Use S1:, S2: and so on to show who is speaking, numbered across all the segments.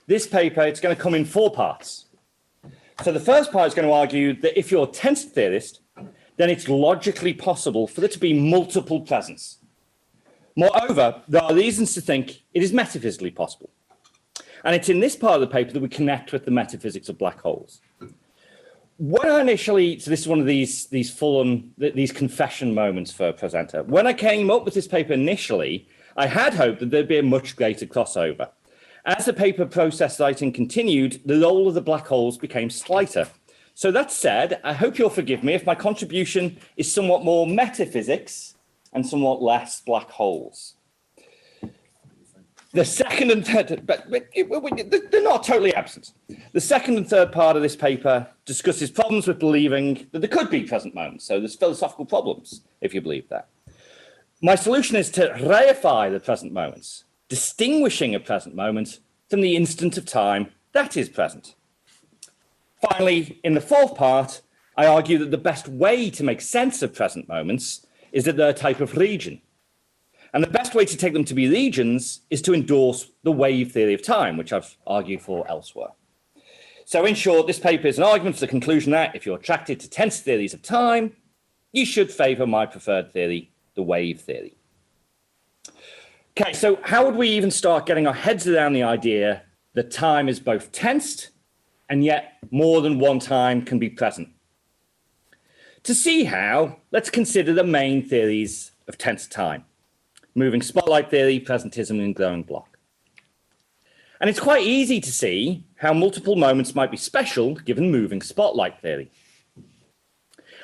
S1: this paper, it's going to come in 4 parts. So the first part is going to argue that if you're a tensor theorist, then it's logically possible for there to be multiple presents. Moreover, there are reasons to think it is metaphysically possible. And it's in this part of the paper that we connect with the metaphysics of black holes. When I initially, so this is one of these full-on, these confession moments for a presenter. When I came up with this paper initially, I had hoped that there'd be a much greater crossover. As the paper process writing continued, the role of the black holes became slighter. So that said, I hope you'll forgive me if my contribution is somewhat more metaphysics and somewhat less black holes. The second and third, but they're not totally absent. The second and third part of this paper discusses problems with believing that there could be present moments. So there's philosophical problems if you believe that. My solution is to reify the present moments, distinguishing a present moment from the instant of time that is present. Finally, in the fourth part, I argue that the best way to make sense of present moments is that they're a type of region. And the best way to take them to be regions is to endorse the wave theory of time, which I've argued for elsewhere. So in short, this paper is an argument for the conclusion that if you're attracted to tensor theories of time, you should favor my preferred theory, the wave theory. Okay, so how would we even start getting our heads around the idea that time is both tensed and yet more than one time can be present? To see how, let's consider the main theories of tensor time: moving spotlight theory, presentism, and glowing block. And it's quite easy to see how multiple moments might be special given moving spotlight theory.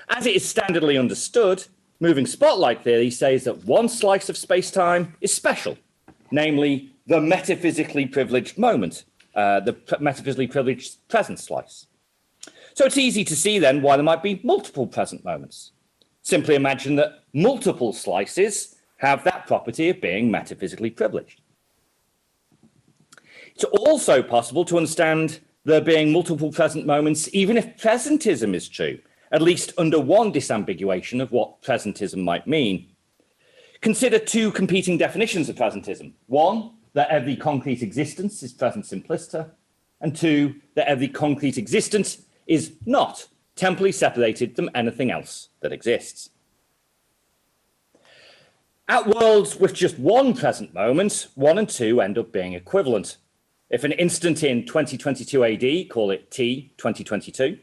S1: As it is standardly understood, moving spotlight theory says that one slice of space-time is special, namely the metaphysically privileged moment, the metaphysically privileged present slice. So it's easy to see then why there might be multiple present moments. Simply imagine that multiple slices have that property of being metaphysically privileged. It's also possible to understand there being multiple present moments even if presentism is true, at least under one disambiguation of what presentism might mean. Consider 2 competing definitions of presentism. 1, that every concrete existence is present simpliciter, and 2, that every concrete existence is not temporally separated from anything else that exists. At worlds with just one present moment, 1 and 2 end up being equivalent. If an instant in 2022 AD, call it T 2022,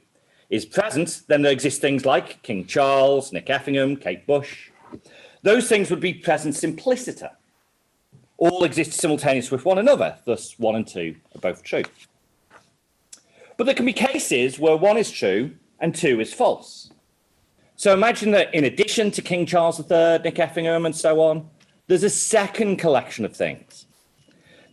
S1: is present, then there exist things like King Charles, Nikk Effingham, Kate Bush. Those things would be present simpliciter. All exist simultaneous with one another, thus 1 and 2 are both true. But there can be cases where 1 is true and 2 is false. So imagine that in addition to King Charles III, Nikk Effingham, and so on, there's a second collection of things.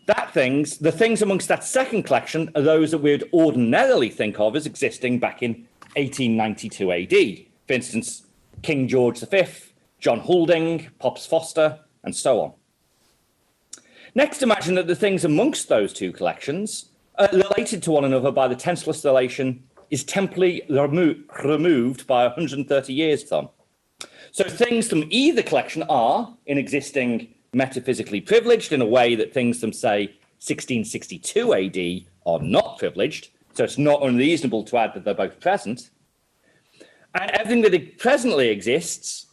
S1: The things amongst that second collection are those that we'd ordinarily think of as existing back in 1892 AD. For instance, King George V, John Houlding, Pops Foster, and so on. Next, imagine that the things amongst those 2 collections are related to one another by the tenseless relation is temporally removed by 130 years from. So things from either collection are, in existing, metaphysically privileged in a way that things from, say, 1662 AD are not privileged. So it's not unreasonable to add that they're both present. And everything that presently exists,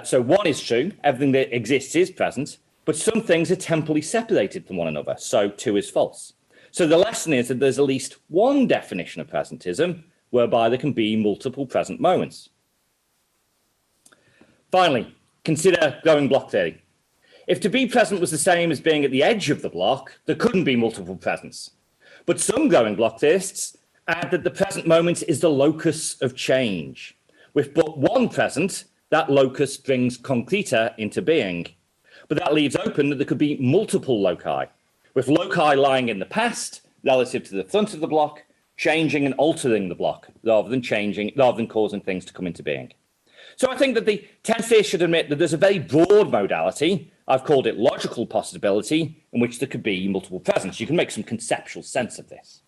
S1: so 1 is true, everything that exists is present, but some things are temporally separated from one another, so 2 is false. So the lesson is that there's at least one definition of presentism whereby there can be multiple present moments. Finally, consider glowing block theory. If to be present was the same as being at the edge of the block, there couldn't be multiple presents. But some glowing block theorists add that the present moment is the locus of change. With but one present, that locus brings concreta into being. But that leaves open that there could be multiple loci, with loci lying in the past relative to the front of the block, changing and altering the block rather than causing things to come into being. So I think that the tensor should admit that there's a very broad modality. I've called it logical possibility, in which there could be multiple presents. You can make some conceptual sense of this.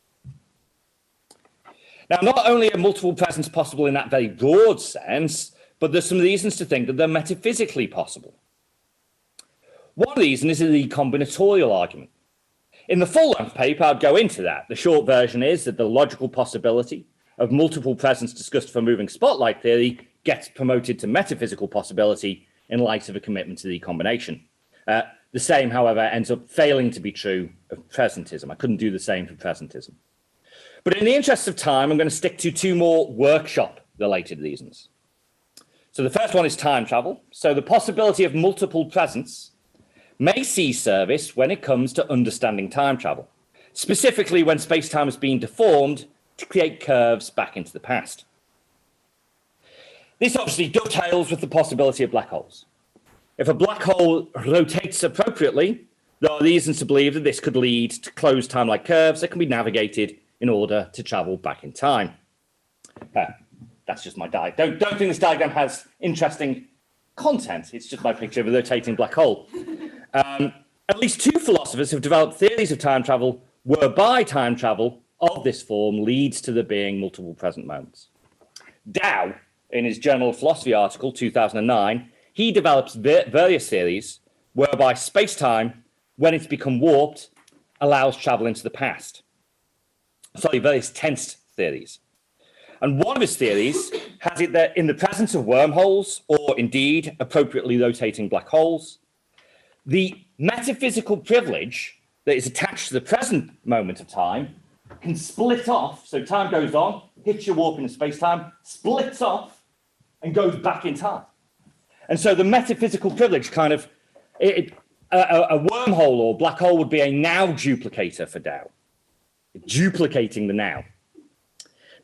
S1: Now, not only are multiple presents possible in that very broad sense, but there's some reasons to think that they're metaphysically possible. One reason is the combinatorial argument. In the full-length paper, I'd go into that. The short version is that the logical possibility of multiple presence discussed for moving spotlight theory gets promoted to metaphysical possibility in light of a commitment to the combination. The same, however, ends up failing to be true of presentism. I couldn't do the same for presentism. But in the interest of time, I'm going to stick to two more workshop-related reasons. So the first one is time travel. So the possibility of multiple presence may see service when it comes to understanding time travel, specifically when space-time is being deformed to create curves back into the past. This obviously dovetails with the possibility of black holes. If a black hole rotates appropriately, there are reasons to believe that this could lead to closed time-like curves that can be navigated in order to travel back in time. That's just my diagram. Don't think this diagram has interesting content. It's just my picture of a rotating black hole. At least two philosophers have developed theories of time travel whereby time travel of this form leads to there being multiple present moments. Dow, in his Journal of Philosophy article, 2009, he develops various theories whereby space-time, when it's become warped, allows travel into the past. Sorry, various tensed theories. And one of his theories has it that in the presence of wormholes, or indeed appropriately rotating black holes, the metaphysical privilege that is attached to the present moment of time can split off. So time goes on, hits your warp in space-time, splits off, and goes back in time. And so the metaphysical privilege kind of, a wormhole or black hole would be a now duplicator for Dow, duplicating the now.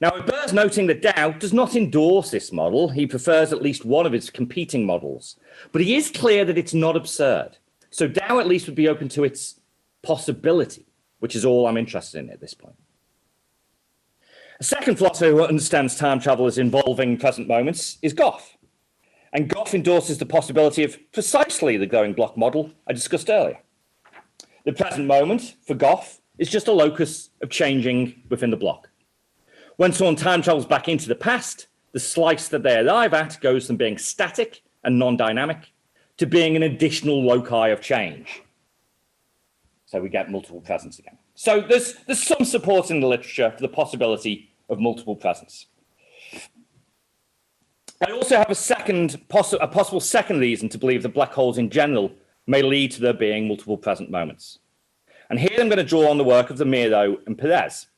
S1: Now, it bears noting that Dow does not endorse this model. He prefers at least one of its competing models, but he is clear that it's not absurd. So Dow at least would be open to its possibility, which is all I'm interested in at this point. A second philosopher who understands time travel as involving present moments is Goff. And Goff endorses the possibility of precisely the glowing block model I discussed earlier. The present moment, for Goff, is just a locus of changing within the block. When someone time travels back into the past, the slice that they arrive at goes from being static and non-dynamic to being an additional loci of change. So we get multiple presence again. So there's some support in the literature for the possibility of multiple presence. I also have a possible second reason to believe that black holes in general may lead to there being multiple present moments. And here I'm going to draw on the work of the Miro and Perez.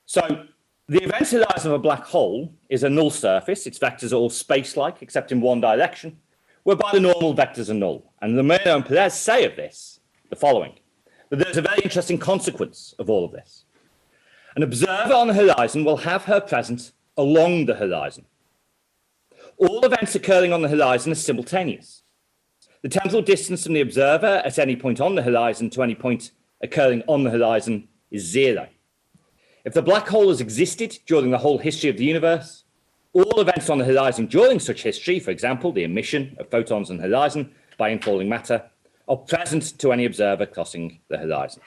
S1: So the event horizon of a black hole is a null surface. Its vectors are all space-like, except in one direction, whereby the normal vectors are null. And the Miro and Perez say of this the following, that there's a very interesting consequence of all of this. An observer on the horizon will have her present along the horizon. All events occurring on the horizon are simultaneous. The temporal distance from the observer at any point on the horizon to any point occurring on the horizon is zero. If the black hole has existed during the whole history of the universe, all events on the horizon during such history, for example, the emission of photons on the horizon by infalling matter, are present to any observer crossing the horizon.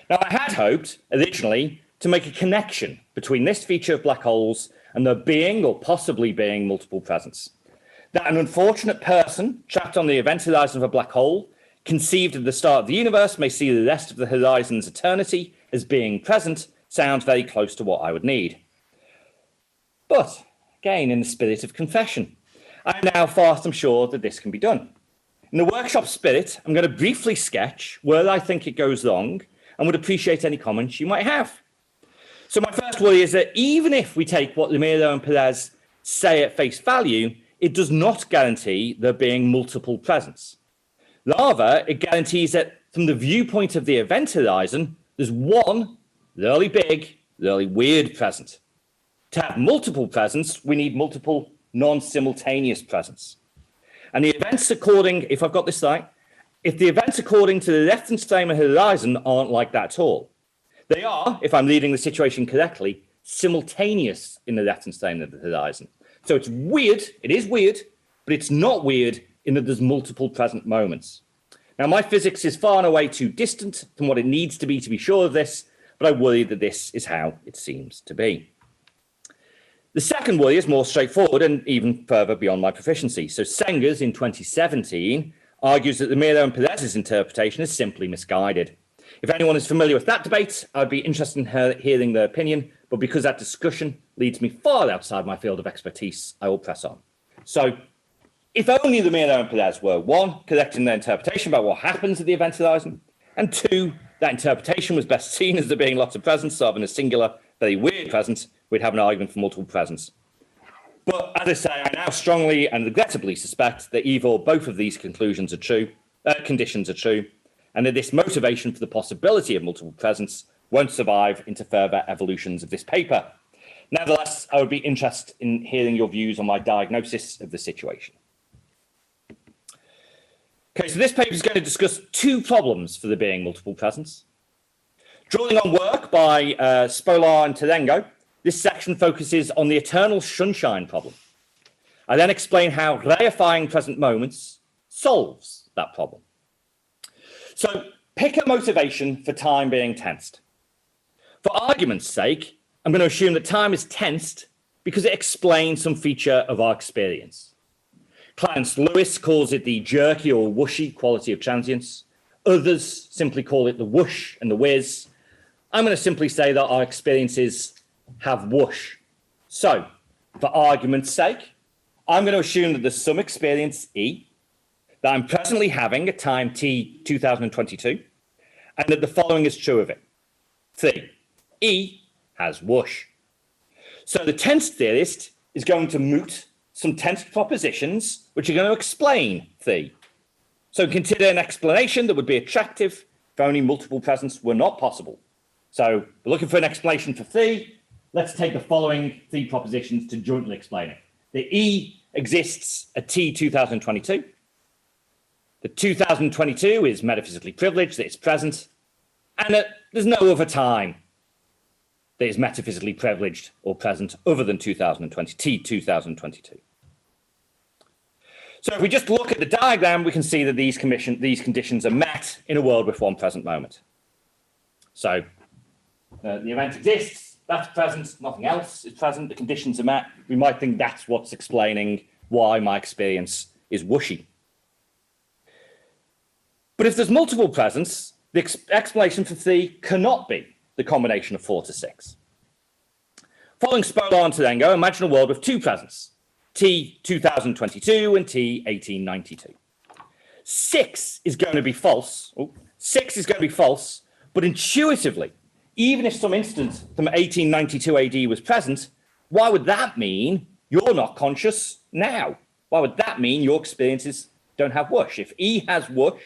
S1: Now, I had hoped, originally, to make a connection between this feature of black holes and there being or possibly being multiple presence. That an unfortunate person trapped on the event horizon of a black hole, conceived at the start of the universe, may see the rest of the horizon's eternity as being present, sounds very close to what I would need. But, again, in the spirit of confession, I am now far from sure that this can be done. In the workshop spirit, I'm going to briefly sketch where I think it goes wrong and would appreciate any comments you might have. So my first worry is that even if we take what Miro and Perez say at face value, it does not guarantee there being multiple presence. Rather, it guarantees that from the viewpoint of the event horizon, there's one really big, really weird present. To have multiple presence, we need multiple non-simultaneous presence. And the events according, if I've got this right, if the events according to the reference frame of the horizon aren't like that at all. They are, if I'm reading the situation correctly, simultaneous in the reference frame of the horizon. So it's weird, it is weird, but it's not weird in that there's multiple present moments. Now, my physics is far and away too distant from what it needs to be sure of this, but I worry that this is how it seems to be. The second worry is more straightforward and even further beyond my proficiency. So Sengers in 2017 argues that the Miro and Perez's interpretation is simply misguided. If anyone is familiar with that debate, I'd be interested in hearing their opinion, but because that discussion leads me far outside my field of expertise, I will press on. So, if only the Miro and Perez were, one, correct in their interpretation about what happens at the event horizon, and two, that interpretation was best seen as there being lots of presence rather than a singular, very weird presence, we'd have an argument for multiple presence. But as I say, I now strongly and regrettably suspect that either or both of these conclusions are true, conditions are true, and that this motivation for the possibility of multiple presence won't survive into further evolutions of this paper. Nevertheless, I would be interested in hearing your views on my diagnosis of the situation. Okay, so this paper is going to discuss two problems for there being multiple presence. Drawing on work by Spolar and Terengo, this section focuses on the eternal sunshine problem. I then explain how reifying present moments solves that problem. So pick a motivation for time being tensed. For argument's sake, I'm going to assume that time is tensed because it explains some feature of our experience. Clarence Lewis calls it the jerky or whooshy quality of transience. Others simply call it the whoosh and the whiz. I'm going to simply say that our experiences have whoosh. So, for argument's sake, I'm going to assume that there's some experience E that I'm presently having at time t 2022, and that the following is true of it. 3. E has whoosh. So the tensed theorist is going to moot some tensed propositions which are going to explain Thee. So consider an explanation that would be attractive if only multiple presents were not possible. So we're looking for an explanation for Thee. Let's take the following Thee propositions to jointly explain it. The E exists at T 2022. The 2022 is metaphysically privileged, that it's present, and that there's no other time that is metaphysically privileged or present other than 2020, T 2022. So if we just look at the diagram, we can see that these conditions are met in a world with one present moment. So the event exists, that's present, nothing else is present, the conditions are met. We might think that's what's explaining why my experience is whooshy. But if there's multiple presents, the explanation for Thee cannot be the combination of 4 to 6. Following Spolar and Terengo, imagine a world with two presents, T 2022 and T 1892. 6 is going to be false. 6 is going to be false, but intuitively, even if some instance from 1892 AD was present, why would that mean you're not conscious now? Why would that mean your experiences don't have whoosh? If E has whoosh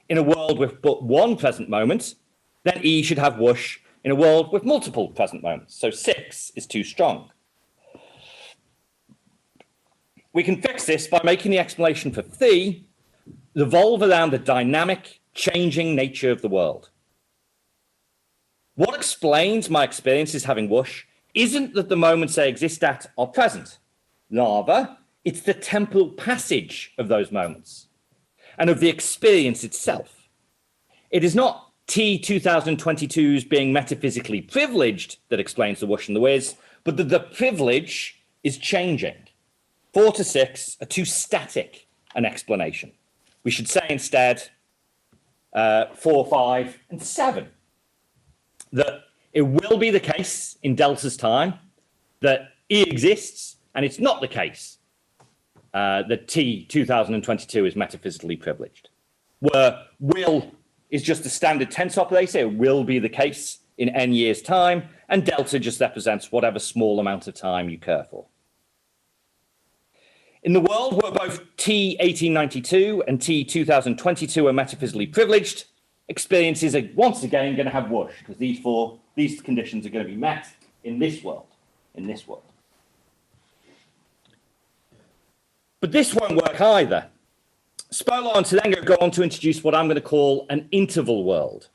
S1: in a world with but one present moment, then E should have whoosh in a world with multiple present moments. So 6 is too strong. We can fix this by making the explanation for Thee revolve around the dynamic, changing nature of the world. What explains my experiences having whoosh isn't that the moments they exist at are present. Rather, it's the temporal passage of those moments and of the experience itself. It is not T 2022's being metaphysically privileged that explains the whoosh and the whiz, but that the privilege is changing. 4 to 6 are too static an explanation. We should say instead 4, 5, and 7. That it will be the case in delta's time that E exists, and it's not the case that T 2022 is metaphysically privileged. Where will is just a standard tense operator, it will be the case in n years' time, and delta just represents whatever small amount of time you care for. In the world where both T 1892 and T 2022 are metaphysically privileged, experiences are once again going to have whoosh, because these conditions are going to be met in this world. But this won't work either. Spolar and Terengo go on to introduce what I'm going to call an interval world.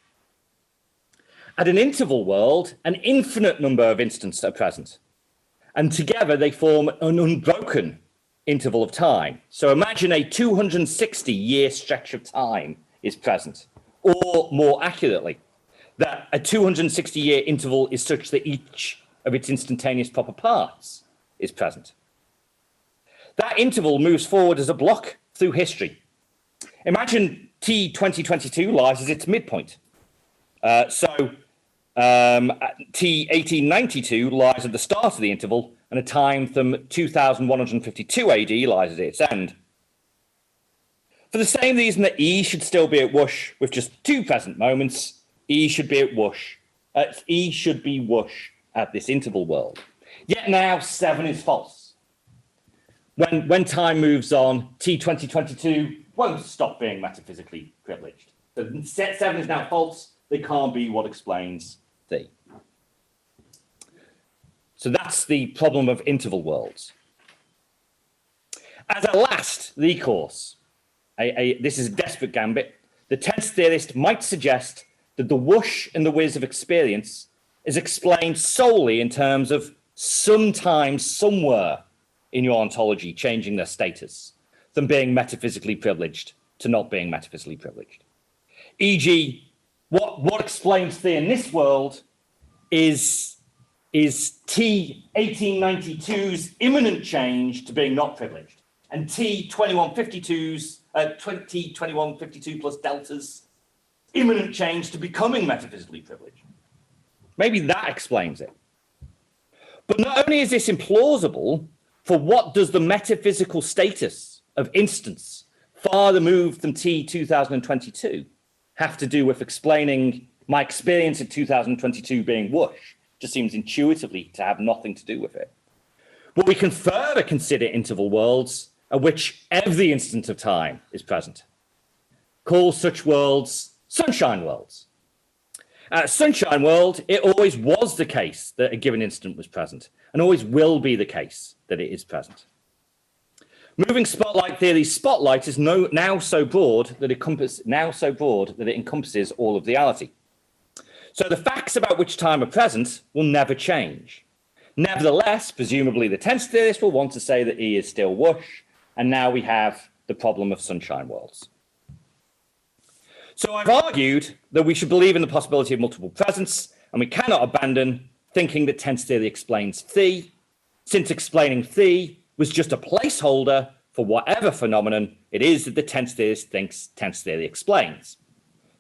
S1: At an interval world, an infinite number of instants are present, and together they form an unbroken interval of time. So imagine a 260-year stretch of time is present, or more accurately, that a 260-year interval is such that each of its instantaneous proper parts is present. That interval moves forward as a block through history. Imagine T 2022 lies as its midpoint. T 1892 lies at the start of the interval, and a time from 2152 AD lies at its end. For the same reason that E should still be at whoosh with just 2 present moments, E should be whoosh at this interval world. Yet now 7 is false. When time moves on, T 2022 won't stop being metaphysically privileged. So 7 is now false. They can't be what explains T. So that's the problem of interval worlds. As a last recourse, this is a desperate gambit, the tense theorist might suggest that the whoosh and the whiz of experience is explained solely in terms of sometime, somewhere in your ontology changing their status, than being metaphysically privileged to not being metaphysically privileged. E.g., what explains T in this world is T 1892's imminent change to being not privileged, and T 2152's 2152 plus delta's imminent change to becoming metaphysically privileged. Maybe that explains it. But not only is this implausible, for what does the metaphysical status of instance far removed from T 2022 have to do with explaining my experience of 2022 being whoosh? Just seems intuitively to have nothing to do with it. But we can further consider interval worlds at which every instant of time is present. Call such worlds sunshine worlds. At sunshine world, it always was the case that a given instant was present, and always will be the case that it is present. Moving spotlight theory's spotlight is now so broad that it encompasses all of reality. So the facts about which time are present will never change. Nevertheless, presumably the tense theorist will want to say that E is still whoosh, and now we have the problem of sunshine worlds. So I've argued that we should believe in the possibility of multiple presents, and we cannot abandon thinking that tense theory explains T, since explaining T was just a placeholder for whatever phenomenon it is that the tense theorist thinks tense theory explains.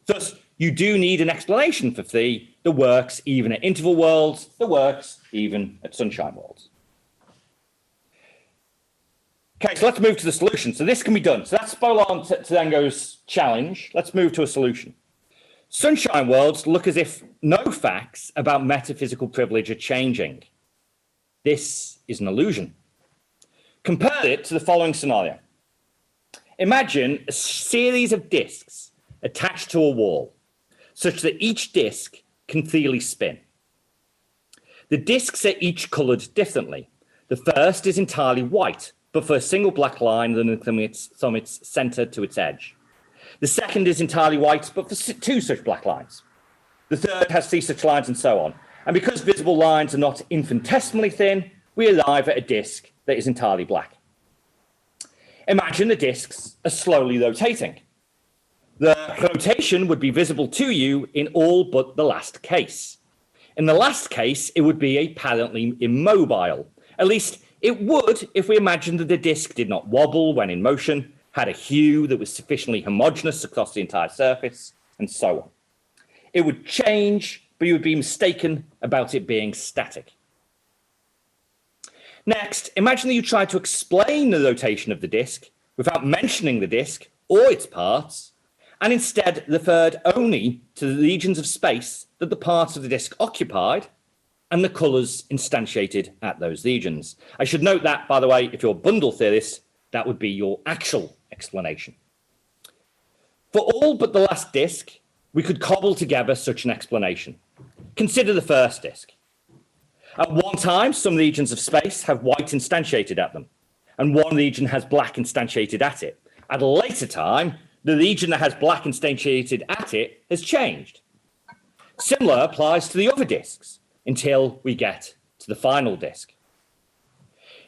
S1: Thus, you do need an explanation for T that works even at interval worlds, that works even at sunshine worlds. Okay, so let's move to the solution. So this can be done. So that's Bolon Tsedengo's challenge. Let's move to a solution. Sunshine worlds look as if no facts about metaphysical privilege are changing. This is an illusion. Compare it to the following scenario. Imagine a series of disks attached to a wall, such that each disk can freely spin. The disks are each colored differently. The first is entirely white, but for a single black line from its center to its edge. The second is entirely white, but for 2 such black lines. The third has 3 such lines, and so on. And because visible lines are not infinitesimally thin, we arrive at a disk that is entirely black. Imagine the disks are slowly rotating. The rotation would be visible to you in all but the last case. In the last case, it would be apparently immobile. At least it would if we imagined that the disk did not wobble when in motion, had a hue that was sufficiently homogeneous across the entire surface, and so on. It would change, but you would be mistaken about it being static. Next, imagine that you tried to explain the rotation of the disk without mentioning the disk or its parts, and instead referred only to the regions of space that the parts of the disk occupied and the colours instantiated at those regions. I should note that, by the way, if you're a bundle theorist, that would be your actual explanation. For all but the last disk, we could cobble together such an explanation. Consider the first disk. At one time, some regions of space have white instantiated at them, and one region has black instantiated at it. At a later time, the region that has black instantiated at it has changed. Similar applies to the other disks until we get to the final disk.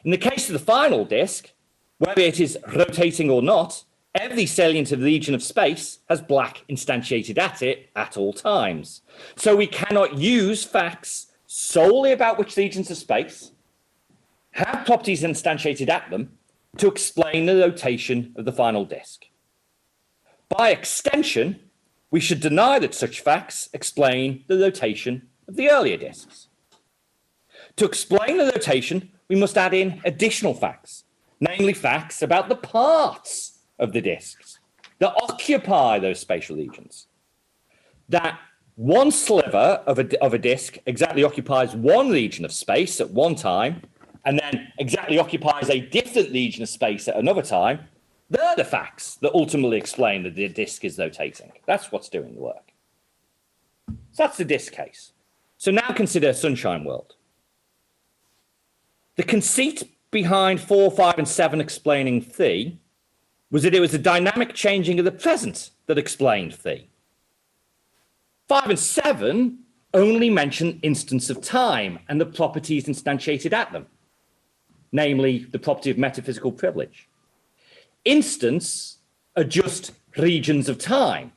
S1: In the case of the final disk, whether it is rotating or not, every salient region of space has black instantiated at it at all times. So we cannot use facts solely about which regions of space have properties instantiated at them to explain the rotation of the final disk. By extension, we should deny that such facts explain the rotation of the earlier disks. To explain the rotation, we must add in additional facts, namely facts about the parts of the disks that occupy those spatial regions. That one sliver of a disk exactly occupies one region of space at one time, and then exactly occupies a different region of space at another time. They're the facts that ultimately explain that the disk is rotating. That's what's doing the work. So that's the disk case. So now consider Sunshine World. The conceit behind 4, 5, and 7 explaining phi was that it was the dynamic changing of the present that explained phi. 5 and 7 only mention instants of time and the properties instantiated at them, namely the property of metaphysical privilege. Instants are just regions of time.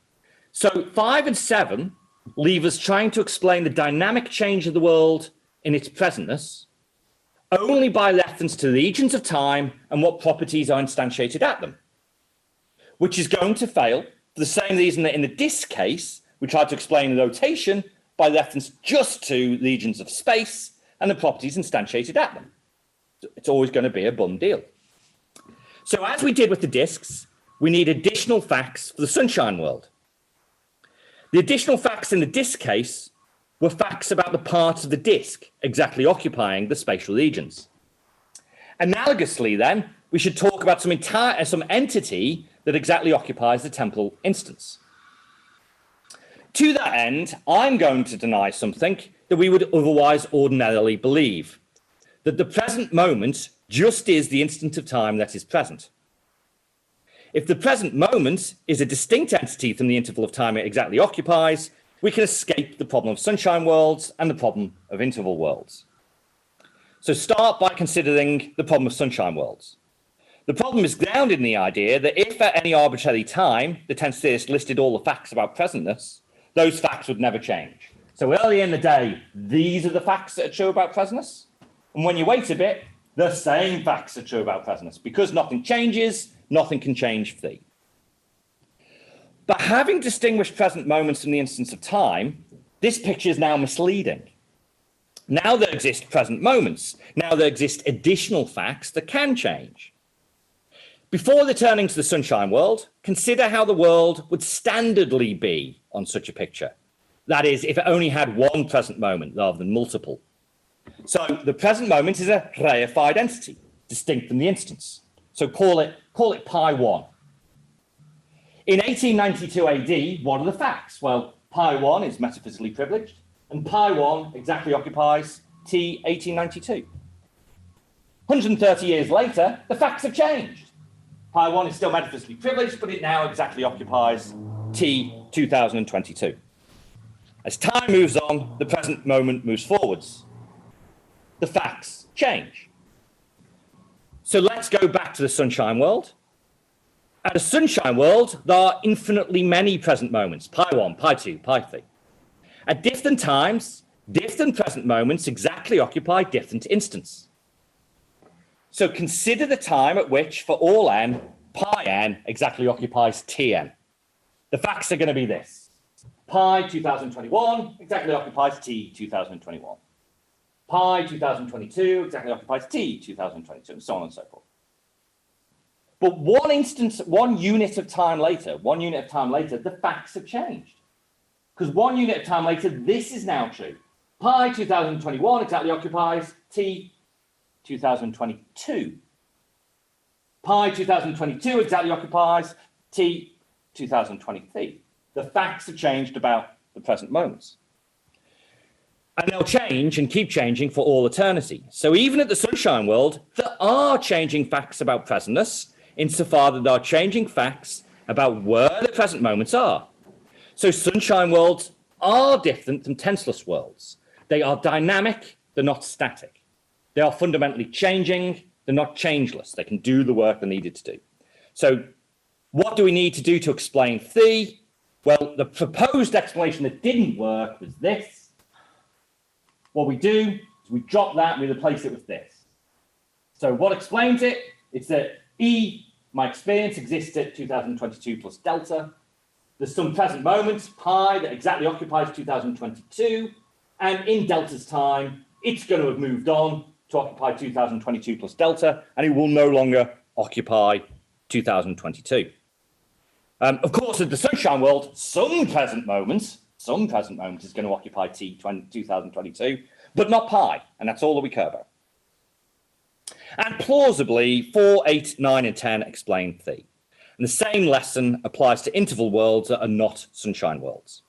S1: So 5 and 7 leave us trying to explain the dynamic change of the world in its presentness only by reference to regions of time and what properties are instantiated at them, which is going to fail for the same reason that in the disk case, we tried to explain the rotation by reference just to regions of space and the properties instantiated at them. It's always going to be a bum deal. So as we did with the disks, we need additional facts for the Sunshine World. The additional facts in the disk case were facts about the parts of the disk exactly occupying the spatial regions. Analogously then, we should talk about some entity that exactly occupies the temporal instance. To that end, I'm going to deny something that we would otherwise ordinarily believe, that the present moment just is the instant of time that is present. If the present moment is a distinct entity from the interval of time it exactly occupies, we can escape the problem of sunshine worlds and the problem of interval worlds. So start by considering the problem of sunshine worlds. The problem is grounded in the idea that if at any arbitrary time the tense theorist listed all the facts about presentness, those facts would never change. So early in the day, these are the facts that are true about presentness. And when you wait a bit, the same facts are true about presentness. Because nothing changes, nothing can change phi. But having distinguished present moments from the instance of time, this picture is now misleading. Now there exist present moments. Now there exist additional facts that can change. Before returning to the sunshine world, consider how the world would standardly be on such a picture. That is, if it only had one present moment rather than multiple. So the present moment is a reified entity, distinct from the instance. So call it pi1. In 1892 AD, what are the facts? Well, pi1 is metaphysically privileged, and pi1 exactly occupies T 1892. 130 years later, the facts have changed. Pi1 is still metaphysically privileged, but it now exactly occupies T 2022. As time moves on, the present moment moves forwards. The facts change. So let's go back to the sunshine world. At a sunshine world, there are infinitely many present moments, pi1, pi2, pi3. At different times, different present moments exactly occupy different instants. So consider the time at which, for all n, pi n exactly occupies Tn. The facts are going to be this. Pi 2021 exactly occupies T 2021. Pi 2022 exactly occupies T 2022, and so on and so forth. But one unit of time later, the facts have changed. Because 1 unit of time later, this is now true. Pi 2021 exactly occupies T 2022. Pi 2022 exactly occupies T 2023. The facts have changed about the present moments. And they'll change and keep changing for all eternity. So even at the sunshine world, there are changing facts about presentness, insofar that there are changing facts about where the present moments are. So sunshine worlds are different from tenseless worlds. They are dynamic, they're not static. They are fundamentally changing, they're not changeless. They can do the work they're needed to do. So what do we need to do to explain phi? Well, the proposed explanation that didn't work was this. What we do is we drop that and we replace it with this. So what explains it? It's that E, my experience, exists at 2022 plus delta. there's some present moment, pi, that exactly occupies 2022, and in delta's time, it's going to have moved on to occupy 2022 plus delta, and it will no longer occupy 2022. Of course, in the sunshine world, some present moment is going to occupy 2022, but not pi, and that's all that we care about. And plausibly, 4, 8, 9, and 10 explain phi. And the same lesson applies to interval worlds that are not sunshine worlds.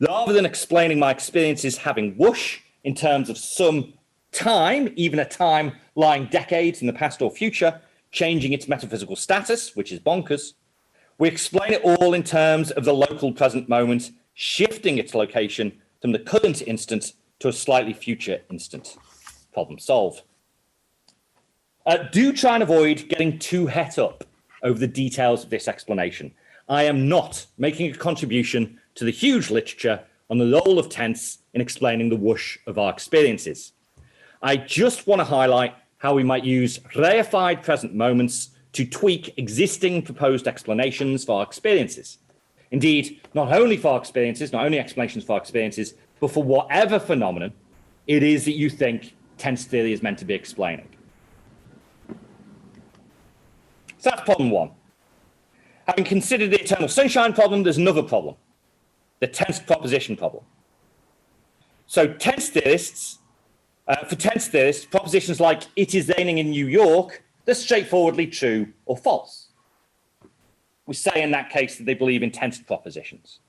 S1: Rather than explaining my experiences having whoosh in terms of some time, even a time lying decades in the past or future, changing its metaphysical status, which is bonkers, we explain it all in terms of the local present moment, shifting its location from the current instant to a slightly future instant. Problem solved. Do try and avoid getting too het up over the details of this explanation. I am not making a contribution to the huge literature on the role of tense in explaining the whoosh of our experiences. I just want to highlight how we might use reified present moments to tweak existing proposed explanations for our experiences. Indeed, not only for our experiences, not only explanations for our experiences, but for whatever phenomenon it is that you think tense theory is meant to be explaining. So that's problem one. Having considered the eternal sunshine problem, there's another problem, the tense proposition problem. So for tense theorists, propositions like it is raining in New York, they're straightforwardly true or false. We say in that case that they believe in tense propositions.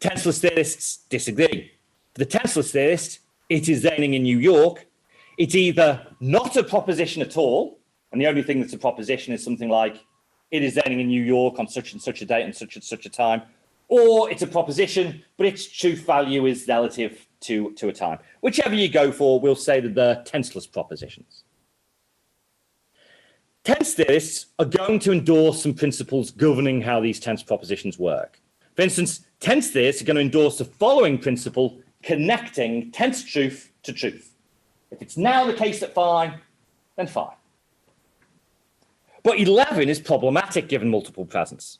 S1: Tenseless theorists disagree. For the tenseless theorist, it is raining in New York. It's either not a proposition at all, and the only thing that's a proposition is something like it is raining in New York on such and such a date and such a time, or it's a proposition, but its truth value is relative to a time. Whichever you go for, we'll say that they're tenseless propositions. Tense theorists are going to endorse some principles governing how these tense propositions work. For instance, tense theorists are going to endorse the following principle connecting tense truth to truth. If it's now the case that phi, then phi. But 11 is problematic given multiple presents.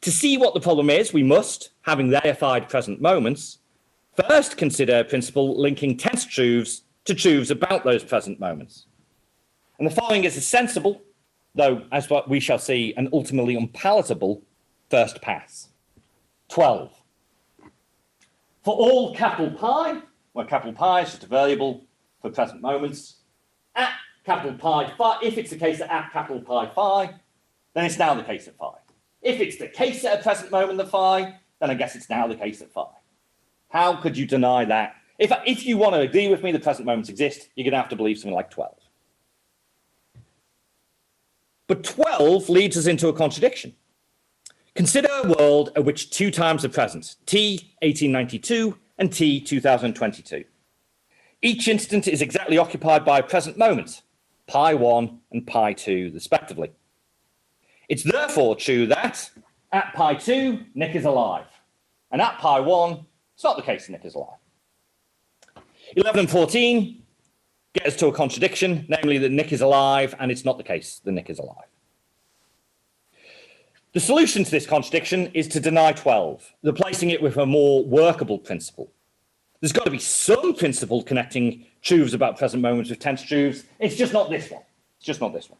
S1: To see what the problem is, we must, having reified present moments, first consider a principle linking tense truths to truths about those present moments. And the following is a sensible, though, as what we shall see, an ultimately unpalatable first pass. 12. For all capital pi, where capital pi is just a variable for present moments, at capital pi phi, if it's the case that at capital pi phi, then it's now the case at phi. If it's the case at a present moment at phi, then I guess it's now the case at phi. How could you deny that? If you want to agree with me that present moments exist, you're going to have to believe something like 12. But 12 leads us into a contradiction. Consider a world at which two times are present, t 1892 and t 2022. Each instant is exactly occupied by a present moment, pi 1 and pi 2 respectively. It's therefore true that at pi 2, Nikk is alive, and at pi 1, it's not the case that Nikk is alive. 11 and 14 get us to a contradiction, namely that Nikk is alive, and it's not the case that Nikk is alive. The solution to this contradiction is to deny 12, replacing it with a more workable principle. There's got to be some principle connecting truths about present moments with tense truths. It's just not this one. It's just not this one.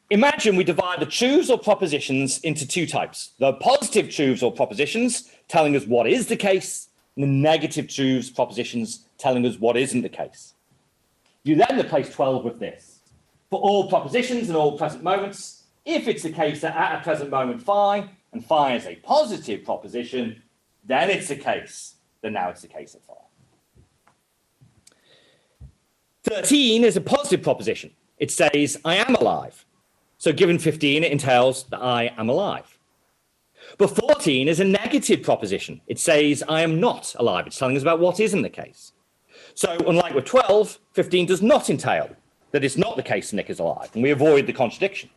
S1: Imagine we divide the truths or propositions into two types. The positive truths or propositions telling us what is the case, and the negative truths, propositions telling us what isn't the case. You then replace 12 with this. For all propositions and all present moments, if it's the case that at a present moment phi, and phi is a positive proposition, then it's the case that now it's the case at phi. 13 is a positive proposition. It says, I am alive. So given 15, it entails that I am alive. But 14 is a negative proposition. It says, I am not alive. It's telling us about what isn't the case. So unlike with 12, 15 does not entail that it's not the case that Nikk is alive, and we avoid the contradiction.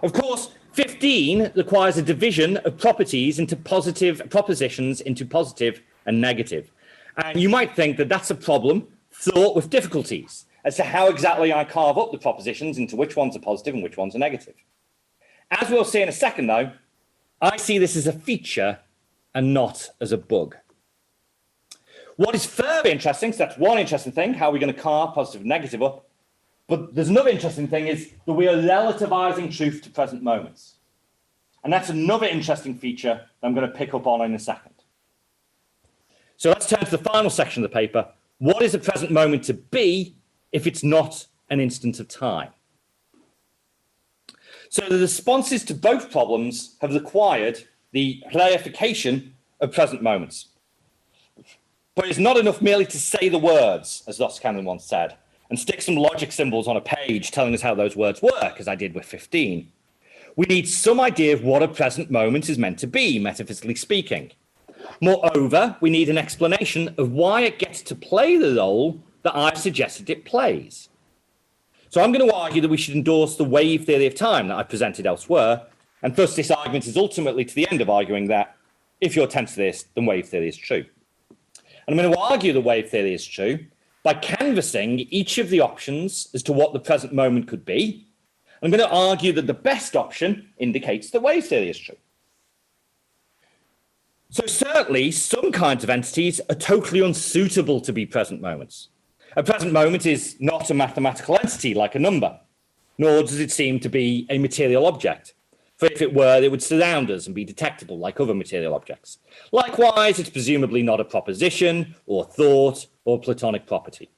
S1: Of course, 15 requires a division of properties into positive propositions into positive and negative. And you might think that that's a problem fraught with difficulties as to how exactly I carve up the propositions into which ones are positive and which ones are negative. As we'll see in a second, though, I see this as a feature and not as a bug. What is further interesting, so that's one interesting thing, how we're going to carve positive and negative up. But there's another interesting thing is that we are relativizing truth to present moments. And that's another interesting feature that I'm going to pick up on in a second. So let's turn to the final section of the paper. What is a present moment to be if it's not an instant of time? So the responses to both problems have required the clarification of present moments. But it's not enough merely to say the words, as Ross Cannon once said, and stick some logic symbols on a page telling us how those words work, as I did with 15. We need some idea of what a present moment is meant to be, metaphysically speaking. Moreover, we need an explanation of why it gets to play the role that I've suggested it plays. So I'm going to argue that we should endorse the wave theory of time that I presented elsewhere, and thus this argument is ultimately to the end of arguing that if you're tensor theist, then wave theory is true. And I'm going to argue the wave theory is true by canvassing each of the options as to what the present moment could be. I'm going to argue that the best option indicates that wave theory is true. So certainly some kinds of entities are totally unsuitable to be present moments. A present moment is not a mathematical entity like a number, nor does it seem to be a material object. For if it were, it would surround us and be detectable like other material objects. Likewise, it's presumably not a proposition or thought or Platonic property.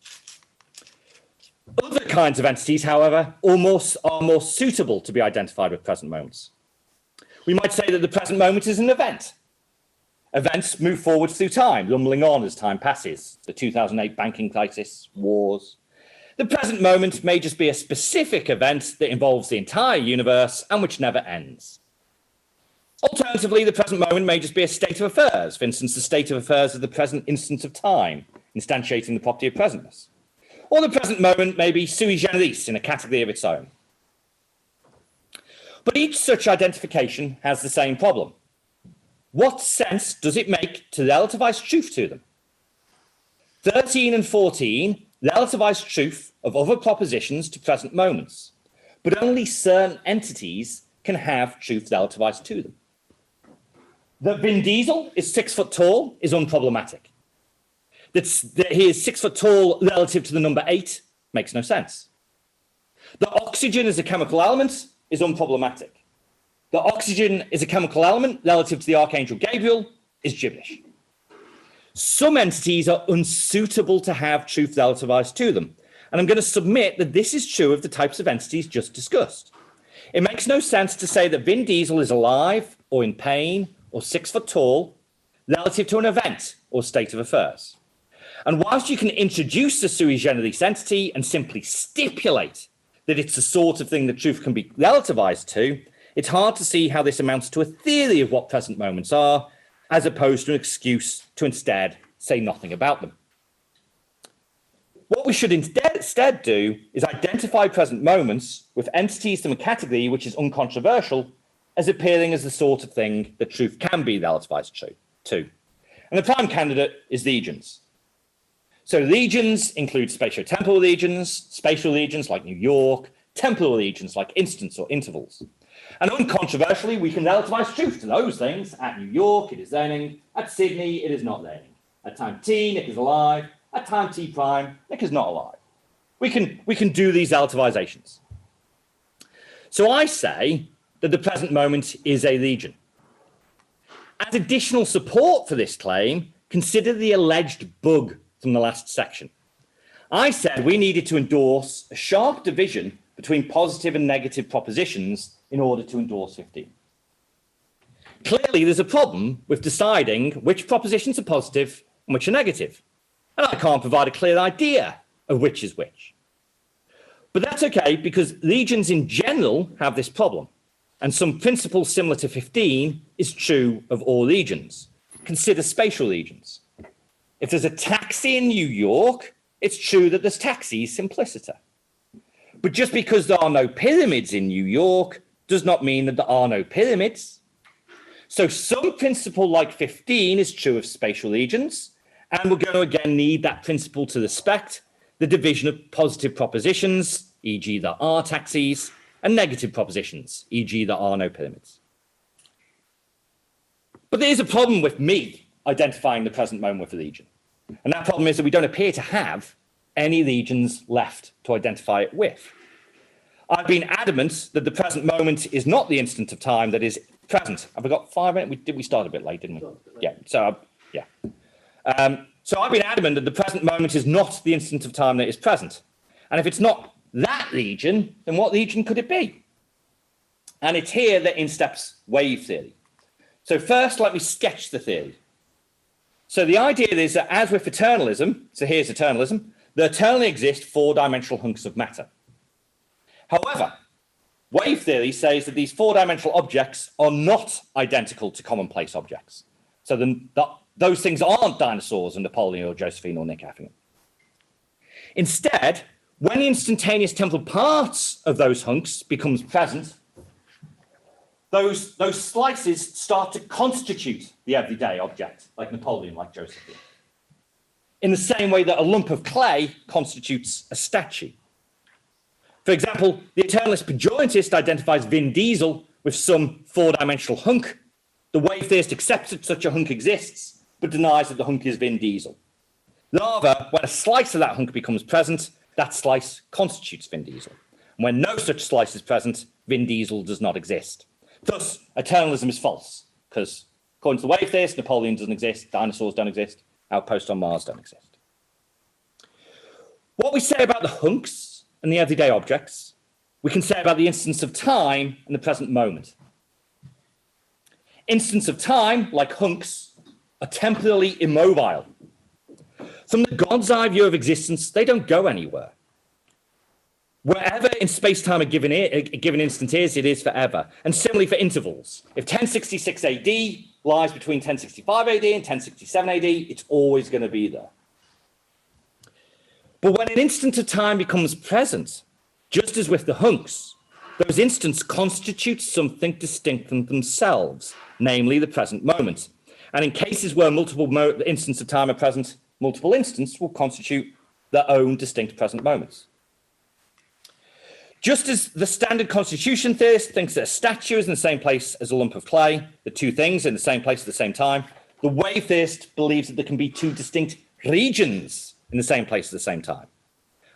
S1: Other kinds of entities, however, are more suitable to be identified with present moments. We might say that the present moment is an event. Events move forward through time, rumbling on as time passes. The 2008 banking crisis, wars. The present moment may just be a specific event that involves the entire universe and which never ends. Alternatively, the present moment may just be a state of affairs, for instance, the state of affairs of the present instant of time, instantiating the property of presentness. Or the present moment may be sui generis in a category of its own. But each such identification has the same problem. What sense does it make to relativize truth to them? 13 and 14 relativize truth of other propositions to present moments, but only certain entities can have truth relativized to them. That Vin Diesel is 6 foot tall is unproblematic. That he is 6 foot tall relative to the number 8 makes no sense. That oxygen is a chemical element is unproblematic. That oxygen is a chemical element relative to the Archangel Gabriel is gibberish. Some entities are unsuitable to have truth relativized to them. And I'm going to submit that this is true of the types of entities just discussed. It makes no sense to say that Vin Diesel is alive or in pain or 6 foot tall relative to an event or state of affairs. And whilst you can introduce the sui generis entity and simply stipulate that it's the sort of thing that truth can be relativized to, it's hard to see how this amounts to a theory of what present moments are, as opposed to an excuse to instead say nothing about them. What we should instead do is identify present moments with entities from a category which is uncontroversial as appearing as the sort of thing that truth can be relativized to. And the prime candidate is regions. So regions include spatio-temporal regions, spatial regions like New York, temporal regions like instants or intervals. And uncontroversially, we can relativize truth to those things. At New York, it is raining. At Sydney, it is not raining. At time t, Nikk is alive. At time t prime, Nikk is not alive. We can do these relativizations. So I say that the present moment is a region. As additional support for this claim, consider the alleged bug from the last section. I said we needed to endorse a sharp division between positive and negative propositions in order to endorse 15. Clearly, there's a problem with deciding which propositions are positive and which are negative. And I can't provide a clear idea of which is which. But that's okay, because regions in general have this problem. And some principle similar to 15 is true of all regions. Consider spatial regions. If there's a taxi in New York, it's true that there's taxis simpliciter. But just because there are no pyramids in New York does not mean that there are no pyramids. So some principle like 15 is true of spatial regions, and we're going to again need that principle to respect the division of positive propositions, e.g. there are taxis, and negative propositions, e.g. there are no pyramids. But there is a problem with me identifying the present moment with a legion. And that problem is that we don't appear to have any legions left to identify it with. I've been adamant that the present moment is not the instant of time that is present. Have we got 5 minutes? We start a bit late, didn't we? Yeah. So I've been adamant that the present moment is not the instant of time that is present. And if it's not that legion, then what legion could it be? And it's here that in steps wave theory. So first, let me sketch the theory. So the idea is that as with eternalism, so here's eternalism, there eternally exist four-dimensional hunks of matter. However, wave theory says that these four-dimensional objects are not identical to commonplace objects. So those things aren't dinosaurs and Napoleon or Josephine or Nikk Effingham. Instead, when the instantaneous temporal parts of those hunks becomes present, those slices start to constitute the everyday object, like Napoleon, like Josephine. In the same way that a lump of clay constitutes a statue. For example, the eternalist pejoratist identifies Vin Diesel with some four-dimensional hunk. The wave theist accepts that such a hunk exists, but denies that the hunk is Vin Diesel. Rather, when a slice of that hunk becomes present, that slice constitutes Vin Diesel. And when no such slice is present, Vin Diesel does not exist. Thus, eternalism is false, because according to the wave theist, Napoleon doesn't exist, dinosaurs don't exist, outposts on Mars don't exist. What we say about the hunks and the everyday objects, we can say about the instance of time and the present moment. Instants of time, like hunks, are temporally immobile. From the God's eye view of existence, they don't go anywhere. Wherever in space-time a given instant is, it is forever. And similarly for intervals. If 1066 AD lies between 1065 AD and 1067 AD, it's always going to be there. But when an instant of time becomes present, just as with the hunks, those instants constitute something distinct from themselves, namely the present moment. And in cases where multiple instants of time are present, multiple instants will constitute their own distinct present moments. Just as the standard constitution theorist thinks that a statue is in the same place as a lump of clay, the two things in the same place at the same time, the wave theist believes that there can be two distinct regions in the same place at the same time,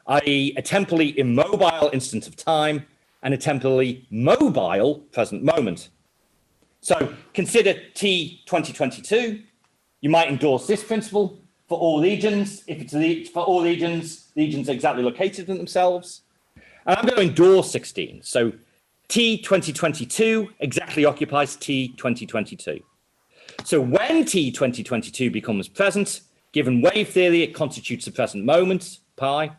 S1: i.e. a temporally immobile instant of time and a temporally mobile present moment. So consider T 2022. You might endorse this principle for all legions. If it's for all legions are exactly located in themselves. And I'm going to endorse 16. So T 2022 exactly occupies T 2022. So when T 2022 becomes present, given wave theory, it constitutes the present moment, pi.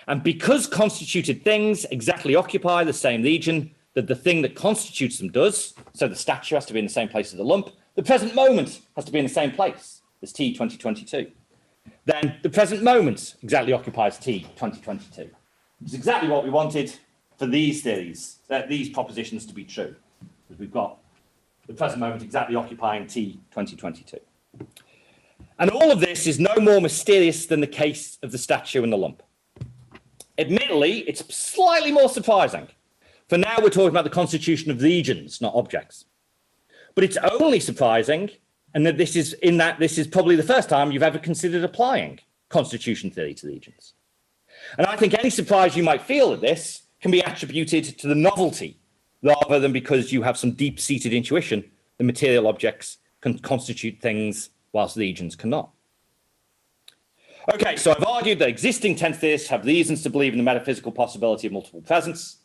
S1: And because constituted things exactly occupy the same region that the thing that constitutes them does, so the statue has to be in the same place as the lump, the present moment has to be in the same place as T 2022. Then the present moment exactly occupies T 2022. It's exactly what we wanted for these theories, these propositions to be true, because we've got the present moment exactly occupying T 2022. And all of this is no more mysterious than the case of the statue and the lump. Admittedly, it's slightly more surprising. For now, we're talking about the constitution of legions, not objects. But it's only surprising, and that this is probably the first time you've ever considered applying constitution theory to legions. And I think any surprise you might feel at this can be attributed to the novelty, rather than because you have some deep-seated intuition that material objects can constitute things whilst legions cannot. Okay, so I've argued that existing tenth theists have reasons to believe in the metaphysical possibility of multiple presents.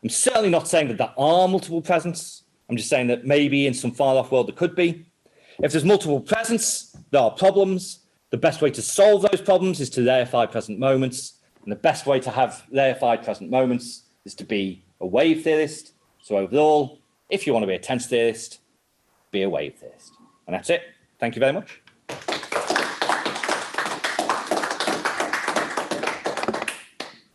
S1: I'm certainly not saying that there are multiple presents. I'm just saying that maybe in some far-off world there could be. If there's multiple presents, there are problems. The best way to solve those problems is to reify present moments. And the best way to have reified present moments is to be a wave theorist. So overall, if you want to be a tense theorist, be a wave theorist. And that's it. Thank you very much.